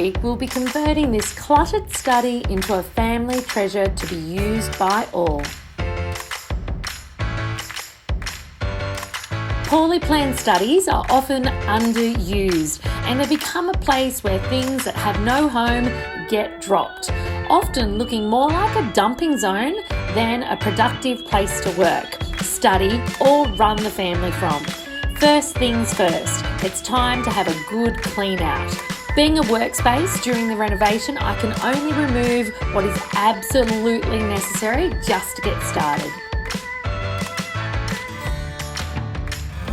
week, we'll be converting this cluttered study into a family treasure to be used by all. Poorly planned studies are often underused, and they become a place where things that have no home get dropped, often looking more like a dumping zone than a productive place to work, study, or run the family from. First things first, it's time to have a good clean out. Being a workspace during the renovation, I can only remove what is absolutely necessary just to get started.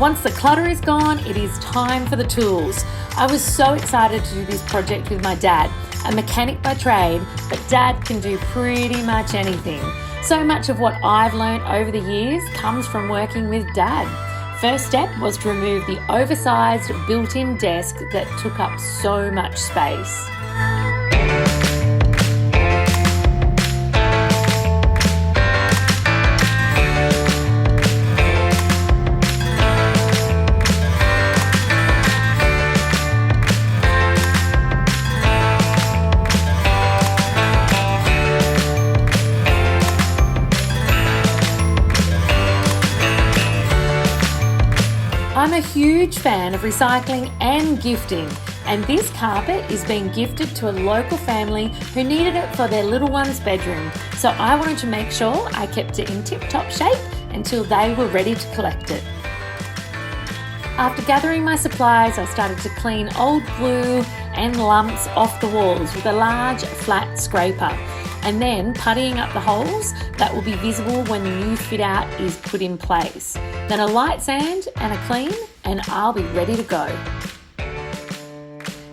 Once the clutter is gone, it is time for the tools. I was so excited to do this project with my dad, a mechanic by trade, but Dad can do pretty much anything. So much of what I've learned over the years comes from working with Dad. First step was to remove the oversized built-in desk that took up so much space. I'm a huge fan of recycling and gifting, and this carpet is being gifted to a local family who needed it for their little one's bedroom, so I wanted to make sure I kept it in tip-top shape until they were ready to collect it. After gathering my supplies, I started to clean old glue and lumps off the walls with a large flat scraper, and then puttying up the holes that will be visible when the new fit out is put in place. Then a light sand and a clean, and I'll be ready to go.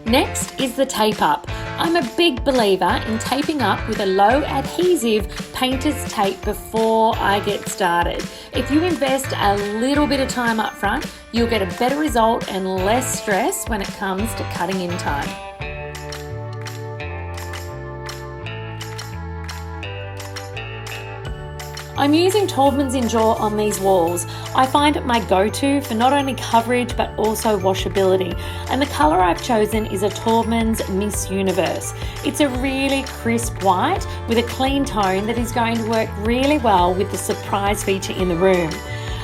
Next is the tape up. I'm a big believer in taping up with a low adhesive painter's tape before I get started. If you invest a little bit of time up front, you'll get a better result and less stress when it comes to cutting in time. I'm using Taubman's Endure on these walls. I find it my go-to for not only coverage but also washability. And the colour I've chosen is a Taubman's Miss Universe. It's a really crisp white with a clean tone that is going to work really well with the surprise feature in the room.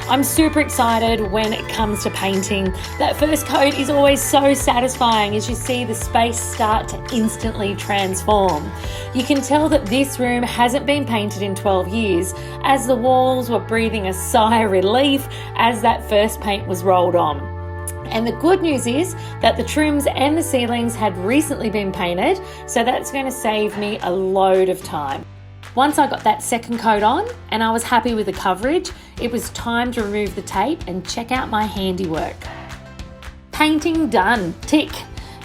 I'm super excited when it comes to painting. That first coat is always so satisfying as you see the space start to instantly transform. You can tell that this room hasn't been painted in 12 years as the walls were breathing a sigh of relief as that first paint was rolled on. And the good news is that the trims and the ceilings had recently been painted, so that's going to save me a load of time. Once I got that second coat on and I was happy with the coverage, it was time to remove the tape and check out my handiwork. Painting done, tick.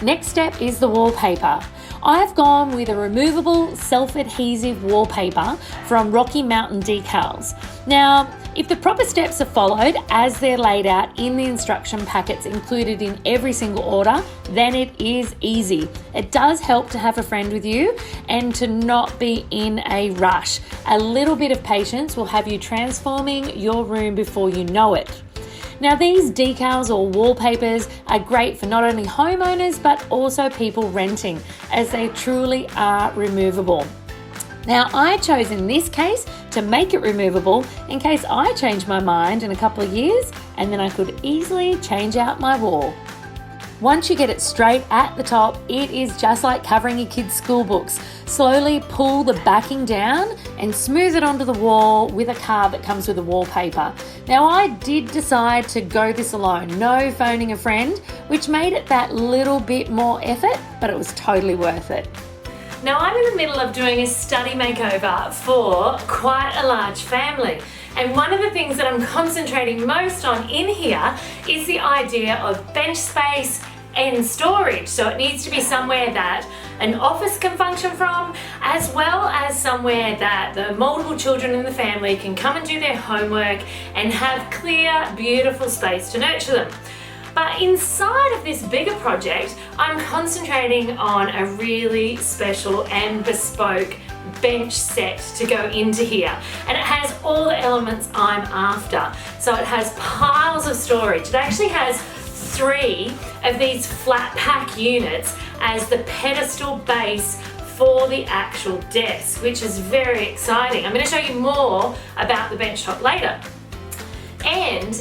Next step is the wallpaper. I've gone with a removable self-adhesive wallpaper from Rocky Mountain Decals. Now, if the proper steps are followed as they're laid out in the instruction packets included in every single order, then it is easy. It does help to have a friend with you and to not be in a rush. A little bit of patience will have you transforming your room before you know it. Now, these decals or wallpapers are great for not only homeowners but also people renting, as they truly are removable. Now, I chose in this case to make it removable in case I change my mind in a couple of years, and then I could easily change out my wall. Once you get it straight at the top, it is just like covering your kids' school books. Slowly pull the backing down and smooth it onto the wall with a card that comes with the wallpaper. Now, I did decide to go this alone, no phoning a friend, which made it that little bit more effort, but it was totally worth it. Now, I'm in the middle of doing a study makeover for quite a large family. And one of the things that I'm concentrating most on in here is the idea of bench space and storage. So it needs to be somewhere that an office can function from, as well as somewhere that the multiple children in the family can come and do their homework and have clear, beautiful space to nurture them. But inside of this bigger project, I'm concentrating on a really special and bespoke bench set to go into here. And it has all the elements I'm after. So it has piles of storage. It actually has 3 of these flat pack units as the pedestal base for the actual desk, which is very exciting. I'm going to show you more about the bench top later. And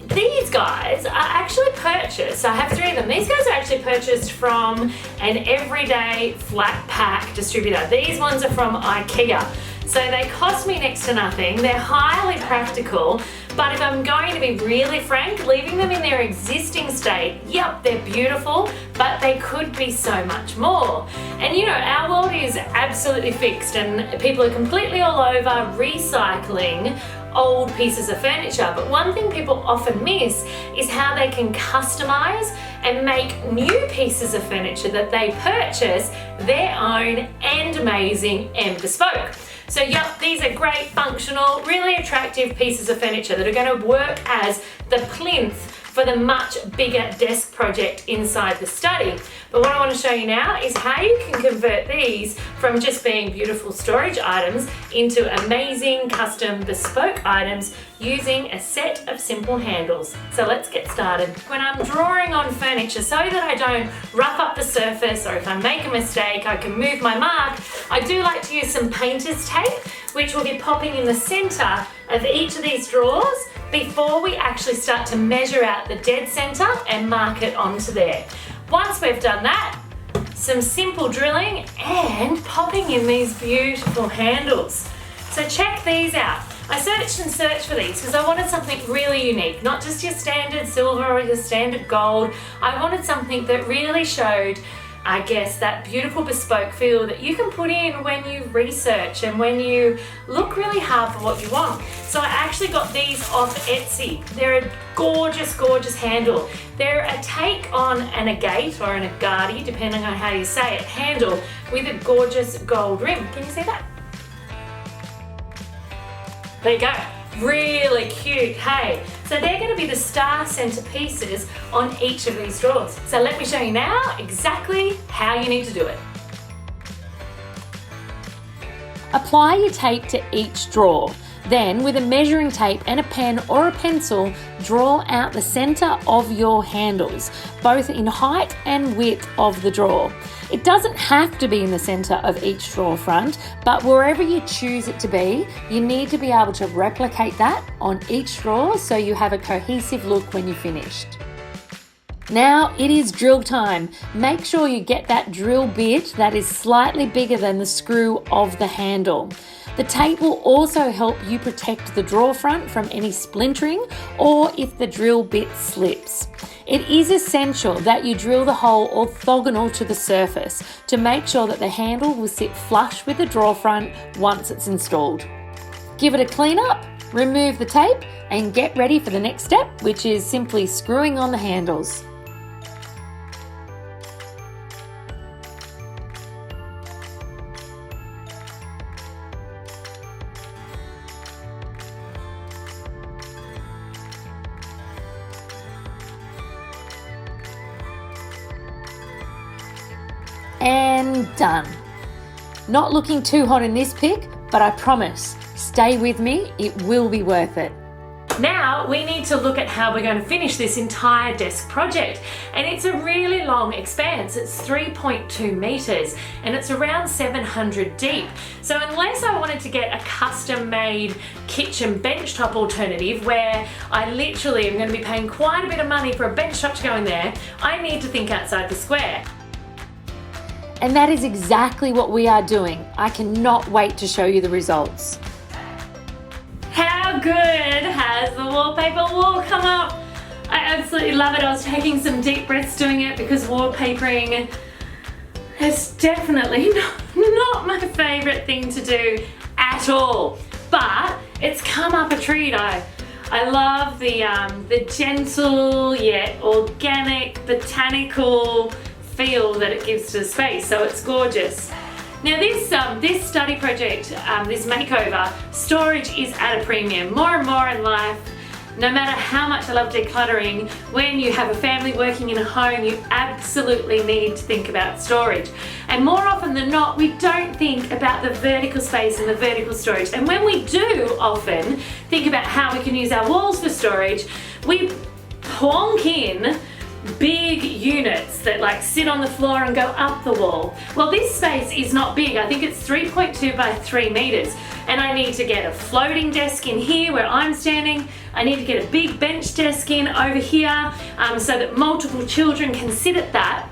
these guys are actually purchased, I have 3 of them. These guys are actually purchased from an everyday flat pack distributor. These ones are from IKEA. So they cost me next to nothing. They're highly practical, but if I'm going to be really frank, leaving them in their existing state, yep, they're beautiful, but they could be so much more. And you know, our world is absolutely fixed and people are completely all over recycling old pieces of furniture, but one thing people often miss is how they can customize and make new pieces of furniture that they purchase their own and amazing and bespoke. So yep, these are great, functional, really attractive pieces of furniture that are going to work as the plinth for the much bigger desk project inside the study. But what I want to show you now is how you can convert these from just being beautiful storage items into amazing custom bespoke items using a set of simple handles. So let's get started. When I'm drawing on furniture so that I don't rough up the surface, or if I make a mistake I can move my mark, I do like to use some painter's tape, which will be popping in the center of each of these drawers before we actually start to measure out the dead center and mark it onto there. Once we've done that, some simple drilling and popping in these beautiful handles. So check these out. I searched and searched for these because I wanted something really unique, not just your standard silver or your standard gold. I wanted something that really showed, I guess, that beautiful bespoke feel that you can put in when you research and when you look really hard for what you want. So I actually got these off Etsy. They're a gorgeous, gorgeous handle. They're a take on an agate or an agati, depending on how you say it, handle with a gorgeous gold rim. Can you see that? There you go. Really cute, hey? So they're going to be the star center pieces on each of these drawers. So let me show you now exactly how you need to do it. Apply your tape to each drawer. Then, with a measuring tape and a pen or a pencil, draw out the center of your handles, both in height and width of the drawer. It doesn't have to be in the center of each drawer front, but wherever you choose it to be, you need to be able to replicate that on each drawer so you have a cohesive look when you're finished. Now it is drill time. Make sure you get that drill bit that is slightly bigger than the screw of the handle. The tape will also help you protect the drawer front from any splintering or if the drill bit slips. It is essential that you drill the hole orthogonal to the surface to make sure that the handle will sit flush with the drawer front once it's installed. Give it a clean up, remove the tape, and get ready for the next step, which is simply screwing on the handles. And done. Not looking too hot in this pic, but I promise, stay with me, it will be worth it. Now we need to look at how we're going to finish this entire desk project, and it's a really long expanse. It's 3.2 meters and it's around 700 deep. So unless I wanted to get a custom made kitchen bench top alternative where I literally am going to be paying quite a bit of money for a bench top to go in there, I need to think outside the square. And that is exactly what we are doing. I cannot wait to show you the results. How good has the wallpaper wall come up? I absolutely love it. I was taking some deep breaths doing it because wallpapering is definitely not my favorite thing to do at all. But it's come up a treat. I love the gentle yet organic, botanical feel that it gives to the space, so it's gorgeous. Now this study project, this makeover, storage is at a premium. More and more in life, no matter how much I love decluttering, when you have a family working in a home, you absolutely need to think about storage. And more often than not, we don't think about the vertical space and the vertical storage. And when we do often think about how we can use our walls for storage, we plonk in big units that like sit on the floor and go up the wall. Well, this space is not big. I think it's 3.2 by 3 meters. And I need to get a floating desk in here where I'm standing. I need to get a big bench desk in over here so that multiple children can sit at that.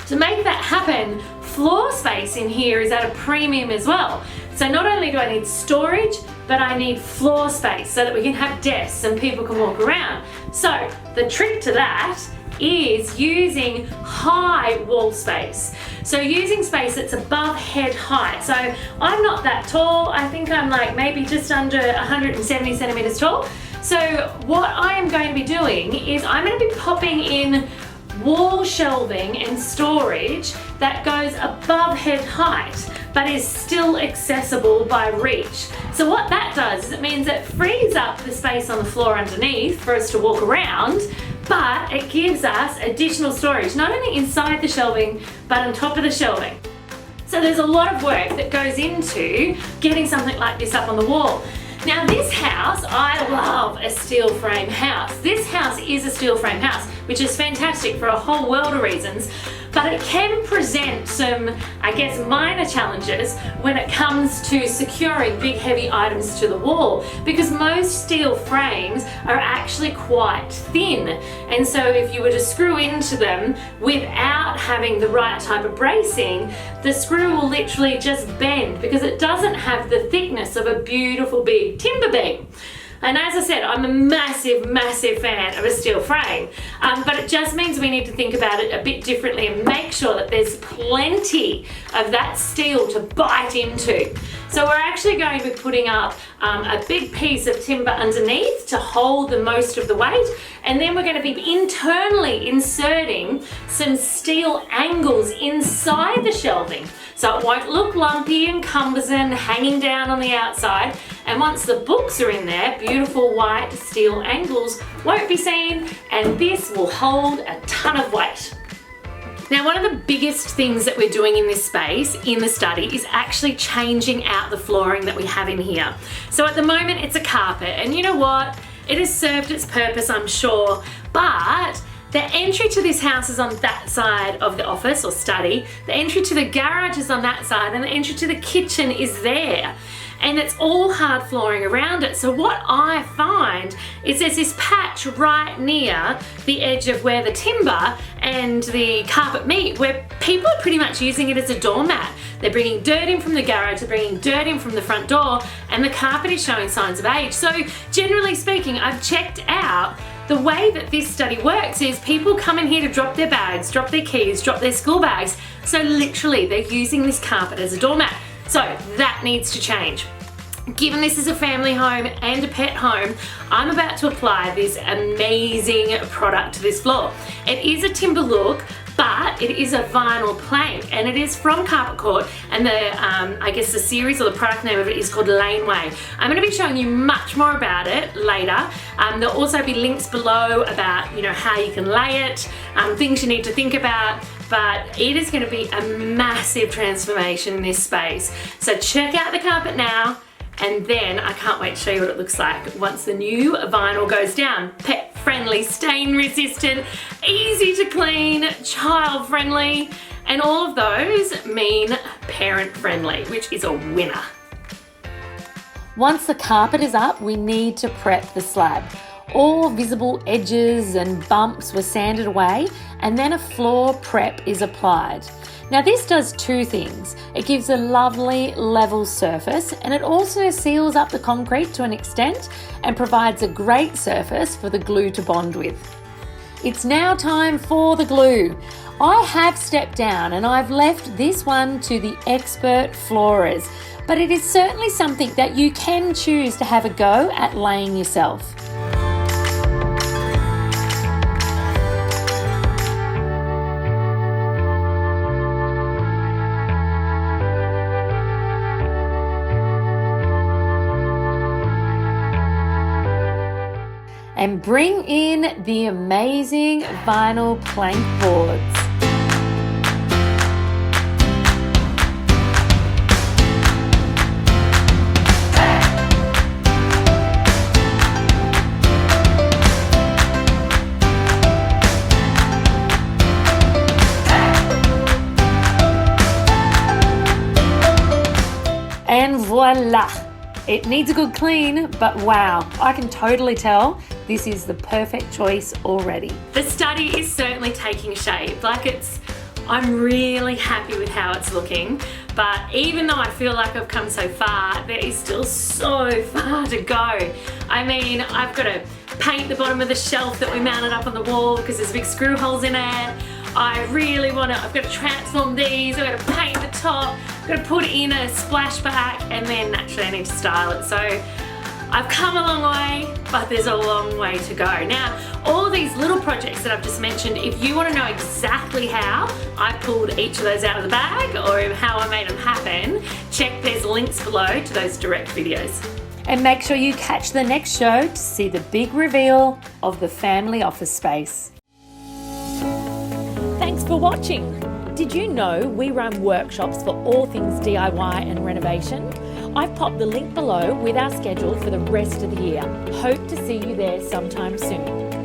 To make that happen, floor space in here is at a premium as well. So not only do I need storage, but I need floor space so that we can have desks and people can walk around. So the trick to that is using high wall space. So using space that's above head height. So I'm not that tall. I think I'm like maybe just under 170 centimeters tall. So what I am going to be doing is I'm going to be popping in wall shelving and storage that goes above head height but is still accessible by reach. So what that does is it means it frees up the space on the floor underneath for us to walk around, but it gives us additional storage, not only inside the shelving but on top of the shelving. So there's a lot of work that goes into getting something like this up on the wall. Now this house, I love a steel frame house. This house is a steel frame house, which is fantastic for a whole world of reasons, but it can present some, I guess, minor challenges when it comes to securing big heavy items to the wall, because most steel frames are actually quite thin. And so if you were to screw into them without having the right type of bracing, the screw will literally just bend because it doesn't have the thickness of a beautiful big timber beam. And as I said, I'm a massive, massive fan of a steel frame, but it just means we need to think about it a bit differently and make sure that there's plenty of that steel to bite into. So we're actually going to be putting up a big piece of timber underneath to hold the most of the weight, and then we're going to be internally inserting some steel angles inside the shelving so it won't look lumpy and cumbersome hanging down on the outside. And once the books are in there, beautiful white steel angles won't be seen, and this will hold a ton of weight. Now, one of the biggest things that we're doing in this space, in the study, is actually changing out the flooring that we have in here. So at the moment it's a carpet, and you know what? It has served its purpose, I'm sure, but the entry to this house is on that side of the office or study, the entry to the garage is on that side, and the entry to the kitchen is there. And it's all hard flooring around it. So what I find is there's this patch right near the edge of where the timber and the carpet meet, where people are pretty much using it as a doormat. They're bringing dirt in from the garage, they're bringing dirt in from the front door, and the carpet is showing signs of age. So generally speaking, I've checked out the way that this study works is people come in here to drop their bags, drop their keys, drop their school bags. So literally they're using this carpet as a doormat. So that needs to change. Given this is a family home and a pet home, I'm about to apply this amazing product to this floor. It is a timber look, but it is a vinyl plank, and it is from Carpet Court, and I guess the series or the product name of it is called Laneway. I'm going to be showing you much more about it later. There'll also be links below about how you can lay it, things you need to think about. But it is going to be a massive transformation in this space. So check out the carpet now, and then I can't wait to show you what it looks like once the new vinyl goes down. Pet friendly, stain resistant, easy to clean, child friendly, and all of those mean parent friendly, which is a winner. Once the carpet is up, we need to prep the slab. All visible edges and bumps were sanded away, and then a floor prep is applied. Now this does two things. It gives a lovely level surface, and it also seals up the concrete to an extent and provides a great surface for the glue to bond with. It's now time for the glue. I have stepped down and I've left this one to the expert floorers, but it is certainly something that you can choose to have a go at laying yourself. And bring in the amazing vinyl plank boards. And voila! It needs a good clean, but wow, I can totally tell this is the perfect choice already. The study is certainly taking shape. I'm really happy with how it's looking, but even though I feel like I've come so far, there is still so far to go. I mean, I've got to paint the bottom of the shelf that we mounted up on the wall because there's big screw holes in it. I've got to transform these, I've got to paint the top, I've got to put in a splashback, and then naturally I need to style it. So I've come a long way, but there's a long way to go. Now, all these little projects that I've just mentioned, if you want to know exactly how I pulled each of those out of the bag or how I made them happen, there's links below to those direct videos. And make sure you catch the next show to see the big reveal of the family office space. Thanks for watching. Did you know we run workshops for all things DIY and renovation? I've popped the link below with our schedule for the rest of the year. Hope to see you there sometime soon.